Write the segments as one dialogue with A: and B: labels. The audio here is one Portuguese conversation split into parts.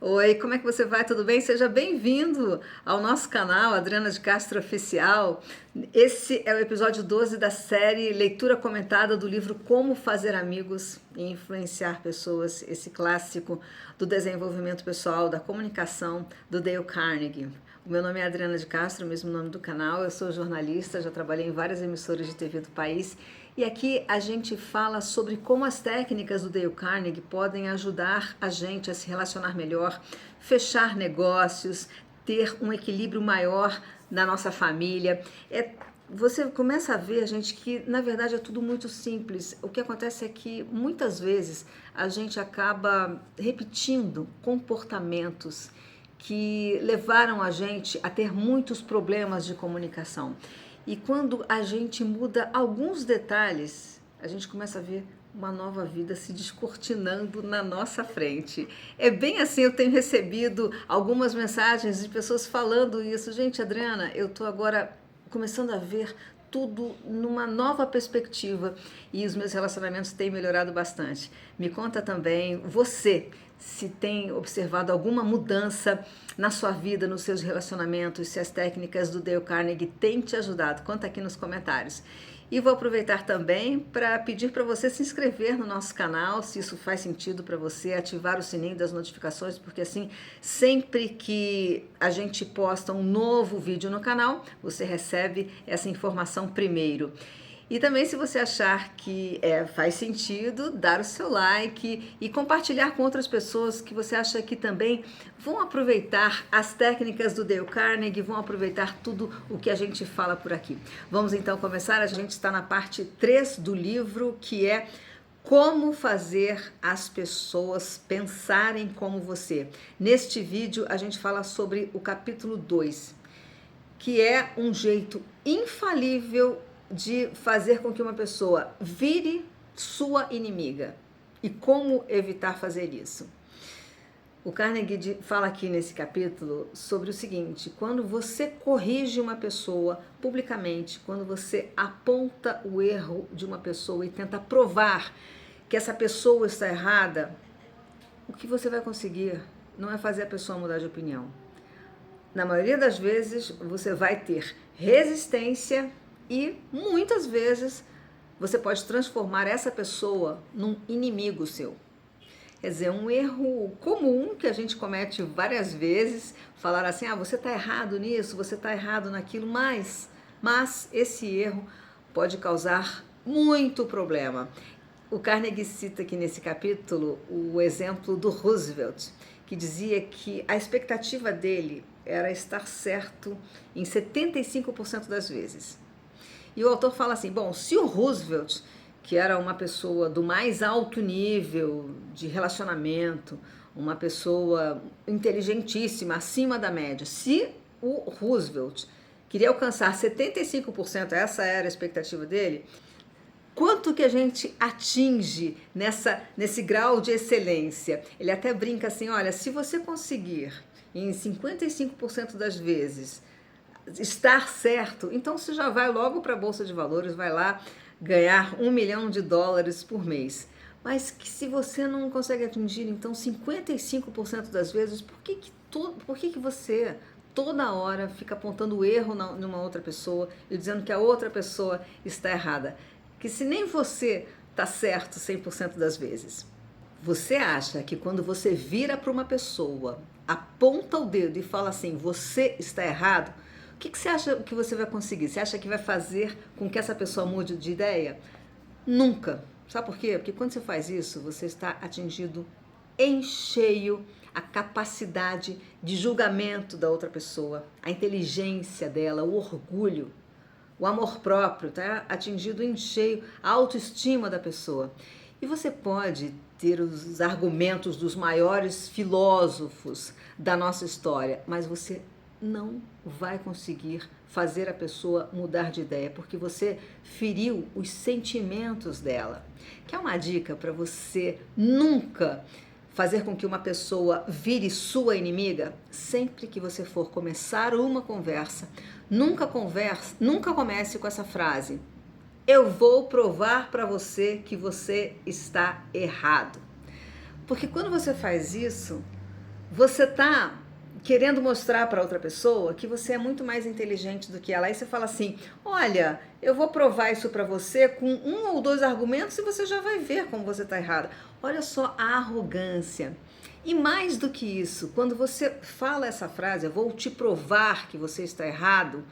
A: Oi, como é que você vai? Tudo bem? Seja bem-vindo ao nosso canal, Adriana de Castro Oficial. Esse é o episódio 12 da série Leitura Comentada do livro Como Fazer Amigos e Influenciar Pessoas, esse clássico do desenvolvimento pessoal, da comunicação, do Dale Carnegie. O meu nome é Adriana de Castro, o mesmo nome do canal. Eu sou jornalista, já trabalhei em várias emissoras de TV do país. E aqui a gente fala sobre como as técnicas do Dale Carnegie podem ajudar a gente a se relacionar melhor, fechar negócios, ter um equilíbrio maior na nossa família. Você começa a ver, gente, que na verdade é tudo muito simples. O que acontece é que muitas vezes a gente acaba repetindo comportamentos que levaram a gente a ter muitos problemas de comunicação. E quando a gente muda alguns detalhes, a gente começa a ver uma nova vida se descortinando na nossa frente. É bem assim, eu tenho recebido algumas mensagens de pessoas falando isso. Gente, Adriana, eu estou agora começando a ver tudo numa nova perspectiva e os meus relacionamentos têm melhorado bastante. Me conta também, você, se tem observado alguma mudança na sua vida, nos seus relacionamentos, se as técnicas do Dale Carnegie têm te ajudado. Conta aqui nos comentários. E vou aproveitar também para pedir para você se inscrever no nosso canal, se isso faz sentido para você, ativar o sininho das notificações, porque assim, sempre que a gente posta um novo vídeo no canal, você recebe essa informação primeiro. E também, se você achar que faz sentido, dar o seu like e compartilhar com outras pessoas que você acha que também vão aproveitar as técnicas do Dale Carnegie, vão aproveitar tudo o que a gente fala por aqui. Vamos então começar, a gente está na parte 3 do livro, que é Como Fazer as Pessoas Pensarem Como Você. Neste vídeo a gente fala sobre o capítulo 2, que é um jeito infalível de fazer com que uma pessoa vire sua inimiga. E como evitar fazer isso? O Carnegie fala aqui nesse capítulo sobre o seguinte: quando você corrige uma pessoa publicamente, quando você aponta o erro de uma pessoa e tenta provar que essa pessoa está errada, o que você vai conseguir não é fazer a pessoa mudar de opinião. Na maioria das vezes, você vai ter resistência e muitas vezes você pode transformar essa pessoa num inimigo seu. Quer dizer, um erro comum que a gente comete várias vezes, falar assim, você está errado nisso, você está errado naquilo, mas esse erro pode causar muito problema. O Carnegie cita aqui nesse capítulo o exemplo do Roosevelt, que dizia que a expectativa dele era estar certo em 75% das vezes. E o autor fala assim, bom, se o Roosevelt, que era uma pessoa do mais alto nível de relacionamento, uma pessoa inteligentíssima, acima da média, se o Roosevelt queria alcançar 75%, essa era a expectativa dele, quanto que a gente atinge nesse grau de excelência? Ele até brinca assim, olha, se você conseguir em 55% das vezes estar certo, então você já vai logo para a Bolsa de Valores, vai lá ganhar $1 milhão por mês. Mas que se você não consegue atingir, então 55% das vezes, por que você toda hora fica apontando o erro numa outra pessoa e dizendo que a outra pessoa está errada? Que se nem você está certo 100% das vezes. Você acha que quando você vira para uma pessoa, aponta o dedo e fala assim, você está errado, o que você acha que você vai conseguir? Você acha que vai fazer com que essa pessoa mude de ideia? Nunca. Sabe por quê? Porque quando você faz isso, você está atingindo em cheio a capacidade de julgamento da outra pessoa, a inteligência dela, o orgulho, o amor próprio, está atingido em cheio a autoestima da pessoa. E você pode ter os argumentos dos maiores filósofos da nossa história, mas você não vai conseguir fazer a pessoa mudar de ideia, porque você feriu os sentimentos dela. Quer uma dica para você nunca fazer com que uma pessoa vire sua inimiga? Sempre que você for começar uma conversa, nunca comece com essa frase: eu vou provar para você que você está errado. Porque quando você faz isso, Você tá querendo mostrar para outra pessoa que você é muito mais inteligente do que ela. Aí você fala assim: olha, eu vou provar isso para você com 1 ou 2 argumentos e você já vai ver como você está errada. Olha só a arrogância. E mais do que isso, quando você fala essa frase, eu vou te provar que você está errado,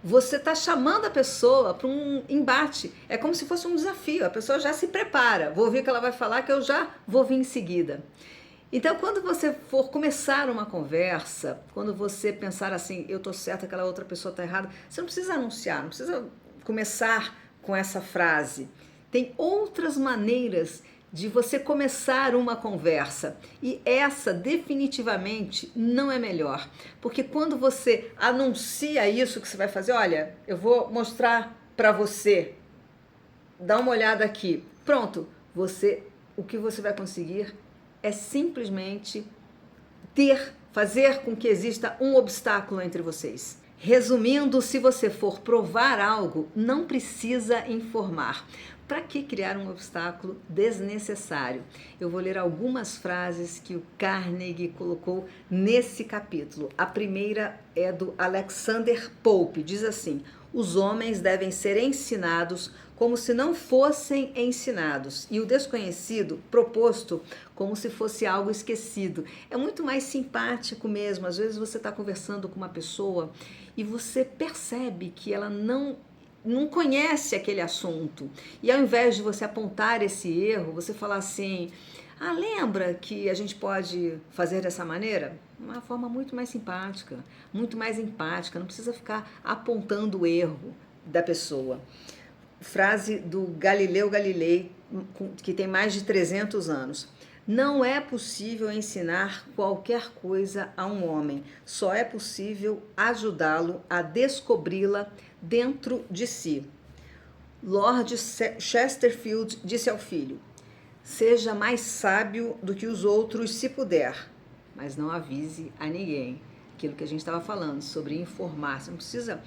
A: você está chamando a pessoa para um embate. É como se fosse um desafio. A pessoa já se prepara. Vou ouvir o que ela vai falar, que eu já vou vir em seguida. Então, quando você for começar uma conversa, quando você pensar assim, eu tô certa, aquela outra pessoa tá errada, você não precisa anunciar, não precisa começar com essa frase. Tem outras maneiras de você começar uma conversa. E essa definitivamente não é melhor. Porque quando você anuncia isso que você vai fazer, olha, eu vou mostrar para você, dá uma olhada aqui. Pronto, o que você vai conseguir é simplesmente fazer com que exista um obstáculo entre vocês. Resumindo, se você for provar algo, não precisa informar. Para que criar um obstáculo desnecessário? Eu vou ler algumas frases que o Carnegie colocou nesse capítulo. A primeira é do Alexander Pope, diz assim: os homens devem ser ensinados como se não fossem ensinados, e o desconhecido proposto como se fosse algo esquecido. É muito mais simpático mesmo. Às vezes você está conversando com uma pessoa e você percebe que ela não conhece aquele assunto. E ao invés de você apontar esse erro, você falar assim: ah, lembra que a gente pode fazer dessa maneira? Uma forma muito mais simpática, muito mais empática, não precisa ficar apontando o erro da pessoa. Frase do Galileu Galilei, que tem mais de 300 anos. Não é possível ensinar qualquer coisa a um homem, só é possível ajudá-lo a descobri-la dentro de si. Lord Chesterfield disse ao filho: seja mais sábio do que os outros se puder, mas não avise a ninguém. Aquilo que a gente estava falando sobre informar, você não precisa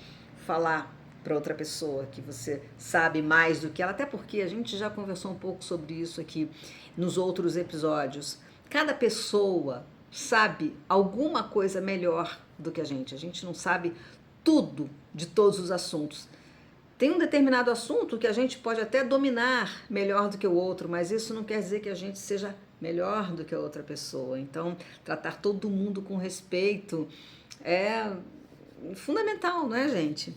A: falar para outra pessoa que você sabe mais do que ela, até porque a gente já conversou um pouco sobre isso aqui nos outros episódios. Cada pessoa sabe alguma coisa melhor do que a gente não sabe tudo de todos os assuntos. Tem um determinado assunto que a gente pode até dominar melhor do que o outro, mas isso não quer dizer que a gente seja melhor do que a outra pessoa. Então, tratar todo mundo com respeito é fundamental, não é, gente?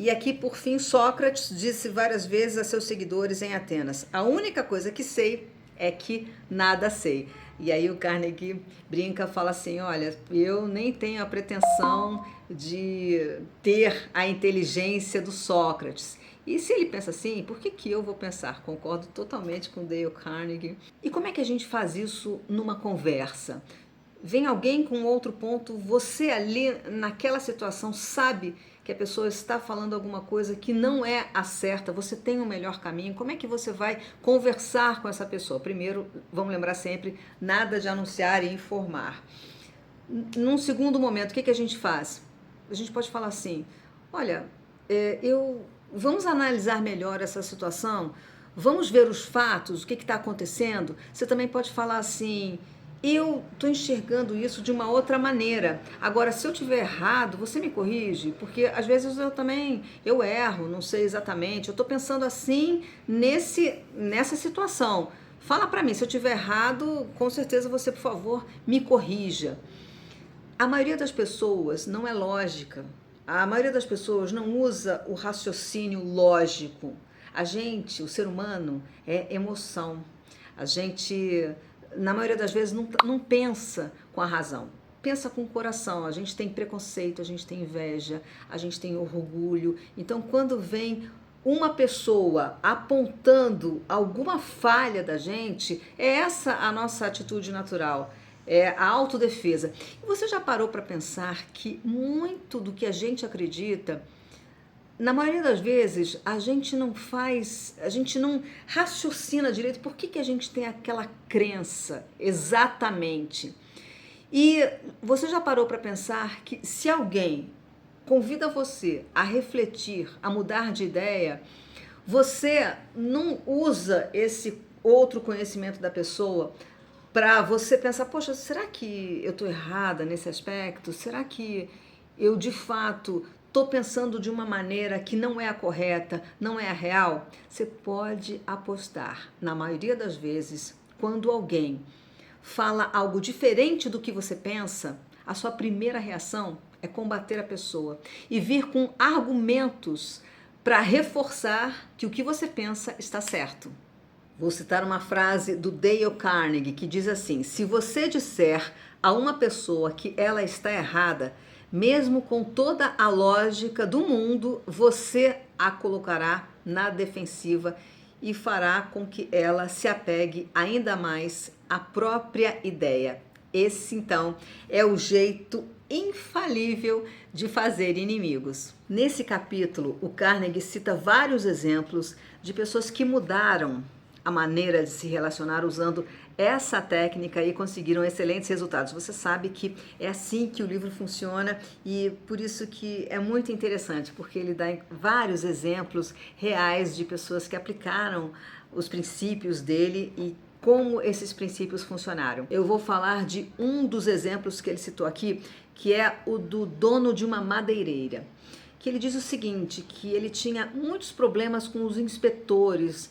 A: E aqui, por fim, Sócrates disse várias vezes a seus seguidores em Atenas: a única coisa que sei é que nada sei. E aí o Carnegie brinca, fala assim: olha, eu nem tenho a pretensão de ter a inteligência do Sócrates. E se ele pensa assim, por que eu vou pensar? Concordo totalmente com Dale Carnegie. E como é que a gente faz isso numa conversa? Vem alguém com outro ponto, você ali naquela situação sabe que a pessoa está falando alguma coisa que não é a certa, você tem um melhor caminho, como é que você vai conversar com essa pessoa? Primeiro, vamos lembrar sempre, nada de anunciar e informar. Num segundo momento, o que a gente faz? A gente pode falar assim: olha, vamos analisar melhor essa situação, vamos ver os fatos, o que está acontecendo. Você também pode falar assim: eu estou enxergando isso de uma outra maneira. Agora, se eu tiver errado, você me corrige, porque às vezes eu erro, não sei exatamente. Eu estou pensando assim nessa situação. Fala para mim, se eu tiver errado, com certeza você, por favor, me corrija. A maioria das pessoas não é lógica. A maioria das pessoas não usa o raciocínio lógico. A gente, o ser humano, é emoção. A gente, na maioria das vezes, não pensa com a razão. Pensa com o coração. A gente tem preconceito, a gente tem inveja, a gente tem orgulho. Então, quando vem uma pessoa apontando alguma falha da gente, é essa a nossa atitude natural. É a autodefesa. E você já parou para pensar que muito do que a gente acredita, na maioria das vezes, a gente não raciocina direito por que a gente tem aquela crença exatamente. E você já parou para pensar que se alguém convida você a refletir, a mudar de ideia, você não usa esse outro conhecimento da pessoa para você pensar, poxa, será que eu estou errada nesse aspecto? Será que eu de fato estou pensando de uma maneira que não é a correta, não é a real? Você pode apostar, na maioria das vezes, quando alguém fala algo diferente do que você pensa, a sua primeira reação é combater a pessoa e vir com argumentos para reforçar que o que você pensa está certo. Vou citar uma frase do Dale Carnegie que diz assim: se você disser a uma pessoa que ela está errada, mesmo com toda a lógica do mundo, você a colocará na defensiva e fará com que ela se apegue ainda mais à própria ideia. Esse, então, é o jeito infalível de fazer inimigos. Nesse capítulo, o Carnegie cita vários exemplos de pessoas que mudaram a maneira de se relacionar usando essa técnica e conseguiram excelentes resultados. Você sabe que é assim que o livro funciona e por isso que é muito interessante, porque ele dá vários exemplos reais de pessoas que aplicaram os princípios dele e como esses princípios funcionaram. Eu vou falar de um dos exemplos que ele citou aqui, que é o do dono de uma madeireira, que ele diz o seguinte, que ele tinha muitos problemas com os inspetores,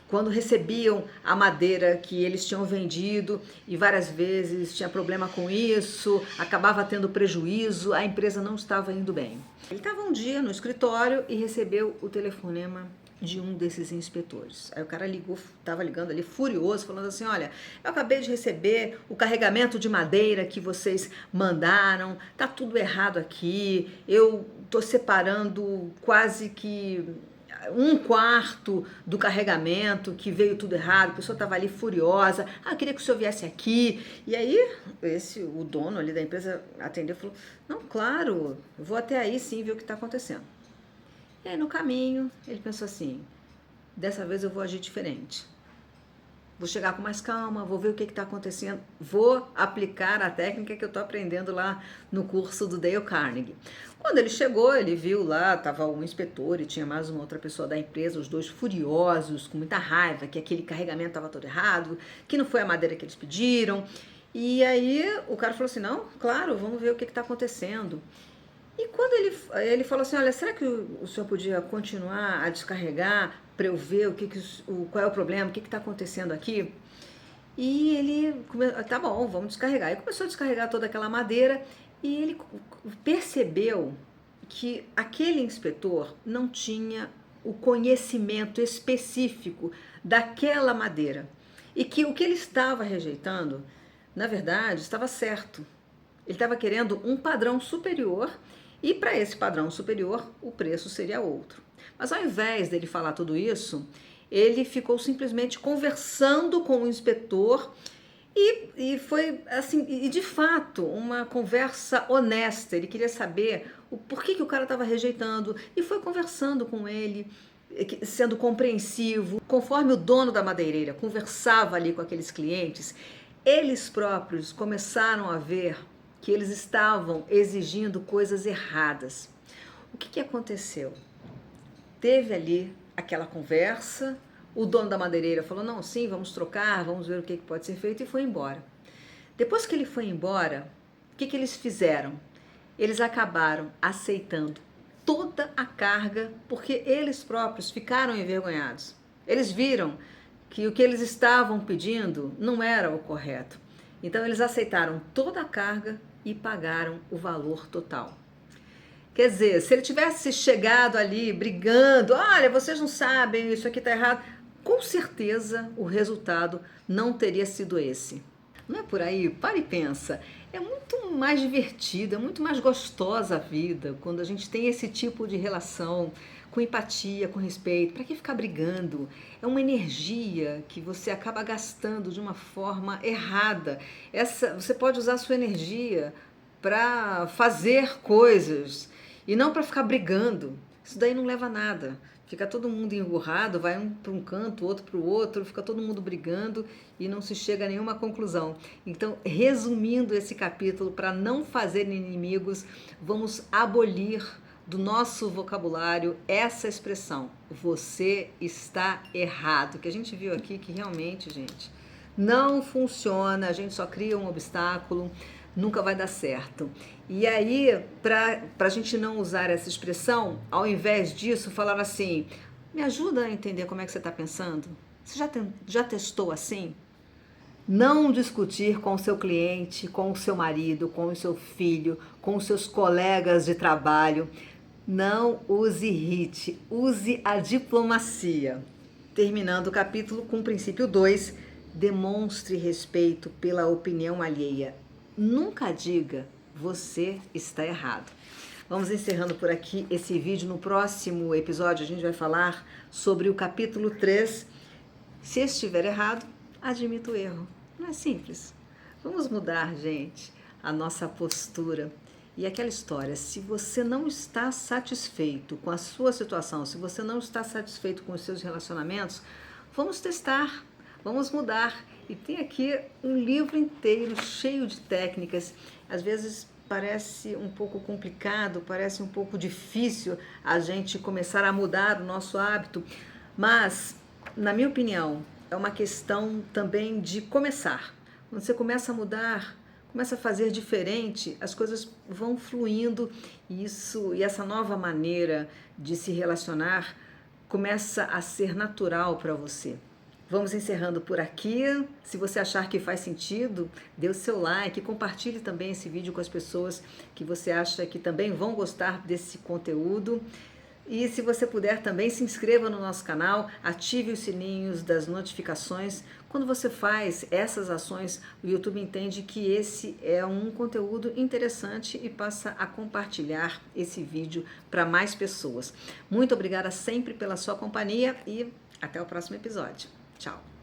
A: quando recebiam a madeira que eles tinham vendido e várias vezes tinha problema com isso, acabava tendo prejuízo, a empresa não estava indo bem. Ele estava um dia no escritório e recebeu o telefonema de um desses inspetores. Aí o cara ligou, estava ligando ali furioso, falando assim, olha, eu acabei de receber o carregamento de madeira que vocês mandaram, tá tudo errado aqui, eu tô separando quase que 1/4 do carregamento, que veio tudo errado, a pessoa estava ali furiosa, eu queria que o senhor viesse aqui. E aí, o dono ali da empresa atendeu e falou, não, claro, eu vou até aí sim ver o que está acontecendo. E aí no caminho, ele pensou assim, dessa vez eu vou agir diferente. Vou chegar com mais calma, vou ver o que está acontecendo, vou aplicar a técnica que eu estou aprendendo lá no curso do Dale Carnegie. Quando ele chegou, ele viu lá, estava um inspetor e tinha mais uma outra pessoa da empresa, os dois furiosos, com muita raiva, que aquele carregamento estava todo errado, que não foi a madeira que eles pediram. E aí o cara falou assim, não, claro, vamos ver o que está acontecendo. E quando ele falou assim, olha, será que o senhor podia continuar a descarregar para eu ver qual é o problema, o que está acontecendo aqui? E ele, tá bom, vamos descarregar. E começou a descarregar toda aquela madeira e ele percebeu que aquele inspetor não tinha o conhecimento específico daquela madeira. E que o que ele estava rejeitando, na verdade, estava certo. Ele estava querendo um padrão superior e para esse padrão superior o preço seria outro. Mas ao invés dele falar tudo isso, ele ficou simplesmente conversando com o inspetor e foi assim, e de fato, uma conversa honesta. Ele queria saber o porquê que o cara estava rejeitando e foi conversando com ele, sendo compreensivo. Conforme o dono da madeireira conversava ali com aqueles clientes, eles próprios começaram a ver que eles estavam exigindo coisas erradas. O que aconteceu? Teve ali aquela conversa, o dono da madeireira falou, não, sim, vamos trocar, vamos ver o que pode ser feito, e foi embora. Depois que ele foi embora, o que eles fizeram? Eles acabaram aceitando toda a carga, porque eles próprios ficaram envergonhados. Eles viram que o que eles estavam pedindo não era o correto. Então eles aceitaram toda a carga e pagaram o valor total. Quer dizer, se ele tivesse chegado ali brigando, olha, vocês não sabem, isso aqui está errado, com certeza o resultado não teria sido esse. Não é por aí? Para e pensa. É muito mais divertida, é muito mais gostosa a vida quando a gente tem esse tipo de relação com empatia, com respeito. Para que ficar brigando? É uma energia que você acaba gastando de uma forma errada. Você pode usar a sua energia para fazer coisas e não para ficar brigando. Isso daí não leva a nada. Fica todo mundo emburrado, vai um para um canto, outro para o outro, fica todo mundo brigando e não se chega a nenhuma conclusão. Então, resumindo esse capítulo, para não fazer inimigos, vamos abolir do nosso vocabulário essa expressão, você está errado, que a gente viu aqui que realmente, gente, Não funciona, a gente só cria um obstáculo, nunca vai dar certo. E aí, para a gente não usar essa expressão, ao invés disso, falar assim: me ajuda a entender como é que você está pensando? Você já testou assim? Não discutir com o seu cliente, com o seu marido, com o seu filho, com os seus colegas de trabalho. Não use irrite, use a diplomacia. Terminando o capítulo com o princípio 2, demonstre respeito pela opinião alheia. Nunca diga, você está errado. Vamos encerrando por aqui esse vídeo. No próximo episódio a gente vai falar sobre o capítulo 3. Se estiver errado, admito o erro. Não é simples? Vamos mudar, gente, a nossa postura. E aquela história, se você não está satisfeito com a sua situação, se você não está satisfeito com os seus relacionamentos, vamos testar, vamos mudar. E tem aqui um livro inteiro cheio de técnicas. Às vezes parece um pouco complicado, parece um pouco difícil a gente começar a mudar o nosso hábito, mas, na minha opinião, é uma questão também de começar. Quando você começa a mudar, começa a fazer diferente, as coisas vão fluindo e essa nova maneira de se relacionar começa a ser natural para você. Vamos encerrando por aqui. Se você achar que faz sentido, dê o seu like, compartilhe também esse vídeo com as pessoas que você acha que também vão gostar desse conteúdo. E se você puder também, se inscreva no nosso canal, ative os sininhos das notificações. Quando você faz essas ações, o YouTube entende que esse é um conteúdo interessante e passa a compartilhar esse vídeo para mais pessoas. Muito obrigada sempre pela sua companhia e até o próximo episódio. Tchau!